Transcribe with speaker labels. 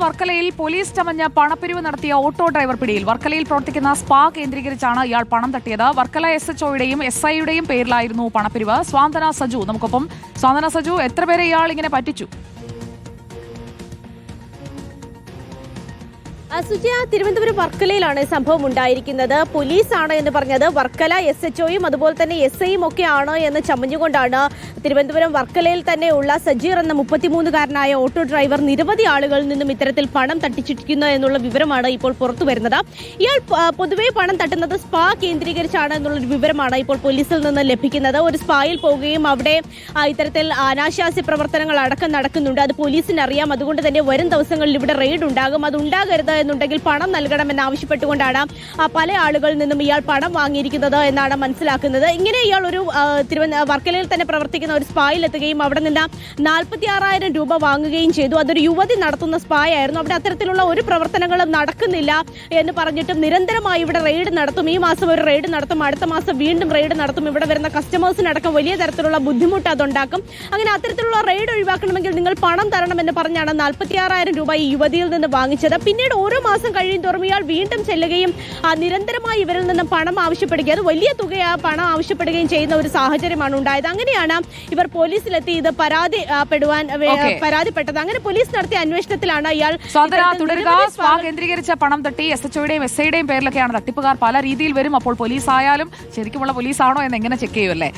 Speaker 1: വർക്കലയിൽ പോലീസ് ചമഞ്ഞ പണപ്പിരിവ് നടത്തിയ auto driver പിടിയിൽ. വർക്കലയിൽ പ്രവർത്തിക്കുന്ന സ്പാ കേന്ദ്രീകരിച്ചാണ് ഇയാൾ പണം തട്ടിയത്. വർക്കല SHOയുടെയും SIയുടെയും പേരിലായിരുന്നു പണപ്പിരിവ്. സ്വാന്തന സജു നമുക്കൊപ്പം. സ്വാന്തന സജു, എത്ര പേരെ ഇയാൾ ഇങ്ങനെ പറ്റിച്ചു?
Speaker 2: സുജയ, തിരുവനന്തപുരം വർക്കലയിലാണ് സംഭവം ഉണ്ടായിരിക്കുന്നത്. പോലീസാണ് എന്ന് പറഞ്ഞത് വർക്കല SHOയും അതുപോലെ തന്നെ SIയും ഒക്കെ ആണ് എന്ന് ചമഞ്ഞുകൊണ്ടാണ് തിരുവനന്തപുരം വർക്കലയിൽ തന്നെയുള്ള സജീർ എന്ന 33-കാരനായ ഓട്ടോ ഡ്രൈവർ നിരവധി ആളുകളിൽ നിന്നും ഇത്തരത്തിൽ പണം തട്ടിച്ചിരിക്കുന്നു എന്നുള്ള വിവരമാണ് ഇപ്പോൾ പുറത്തു വരുന്നത്. ഇയാൾ പൊതുവെ പണം തട്ടുന്നത് സ്പാ കേന്ദ്രീകരിച്ചാണ് എന്നുള്ളൊരു വിവരമാണ് ഇപ്പോൾ പോലീസിൽ നിന്ന് ലഭിക്കുന്നത്. ഒരു സ്പായിൽ പോവുകയും അവിടെ ഇത്തരത്തിൽ അനാശാസ്യ പ്രവർത്തനങ്ങൾ അടക്കം നടക്കുന്നുണ്ട്. അത് പോലീസിന് അറിയാം. അതുകൊണ്ട് തന്നെ വരും ദിവസങ്ങളിൽ ഇവിടെ റെയ്ഡ് ഉണ്ടാകും. അത് ഉണ്ടാകരുത് എന്നുണ്ടെങ്കിൽ പണം നൽകണമെന്ന് ആവശ്യപ്പെട്ടുകൊണ്ടാണ് പല ആളുകളിൽ നിന്നും ഇയാൾ പണം വാങ്ങിയിരിക്കുന്നത് എന്നാണ് മനസ്സിലാക്കുന്നത്. ഇങ്ങനെ ഇയാൾ ഒരു വർക്കലയിൽ തന്നെ പ്രവർത്തിക്കുന്ന ഒരു സ്പായിൽ എത്തുകയും അവിടെ നിന്ന് 46,000 രൂപ വാങ്ങുകയും ചെയ്തു. അതൊരു യുവതി നടത്തുന്ന സ്പാ ആയിരുന്നു. അവിടെ അത്തരത്തിലുള്ള ഒരു പ്രവർത്തനങ്ങളും നടക്കുന്നില്ല എന്ന് പറഞ്ഞിട്ടും നിരന്തരമായി ഇവിടെ റെയ്ഡ് നടത്തും. ഈ മാസം ഒരു റെയ്ഡ് നടത്തും, അടുത്ത മാസം വീണ്ടും റെയ്ഡ് നടത്തും. ഇവിടെ വരുന്ന കസ്റ്റമേഴ്സിനടക്കം വലിയ തരത്തിലുള്ള ബുദ്ധിമുട്ട് അതുണ്ടാക്കും. അങ്ങനെ അത്തരത്തിലുള്ള റെയ്ഡ് ഒഴിവാക്കണമെങ്കിൽ നിങ്ങൾ പണം തരണമെന്ന് പറഞ്ഞാണ് 46,000 രൂപ ഈ യുവതിയിൽ നിന്ന് വാങ്ങിച്ചത്. പിന്നീട് ഓരോ മാസം കഴിയും തോറും ഇയാൾ വീണ്ടും ചെല്ലുകയും നിരന്തരമായി ഇവരിൽ നിന്നും പണം ആവശ്യപ്പെടുകയും അത് വലിയ തുക പണം ആവശ്യപ്പെടുകയും ചെയ്യുന്ന ഒരു സാഹചര്യമാണ് ഉണ്ടായത്. അങ്ങനെയാണ് ഇവർ പോലീസിലെത്തി ഇത് പരാതിപ്പെട്ടത്. അങ്ങനെ പോലീസ് നടത്തിയ അന്വേഷണത്തിലാണ് ഇയാൾ
Speaker 1: സ്പാ കേന്ദ്രീകരിച്ച പണം തട്ടി SHOയുടെയും SIയുടെയും പേരിലൊക്കെയാണ് തട്ടിപ്പുകാർ പല രീതിയിൽ വരും. അപ്പോൾ പോലീസ് ആയാലും ശരിക്കുമുള്ള പോലീസാണോ എന്ന് എങ്ങനെ ചെക്ക് ചെയ്യുമല്ലേ?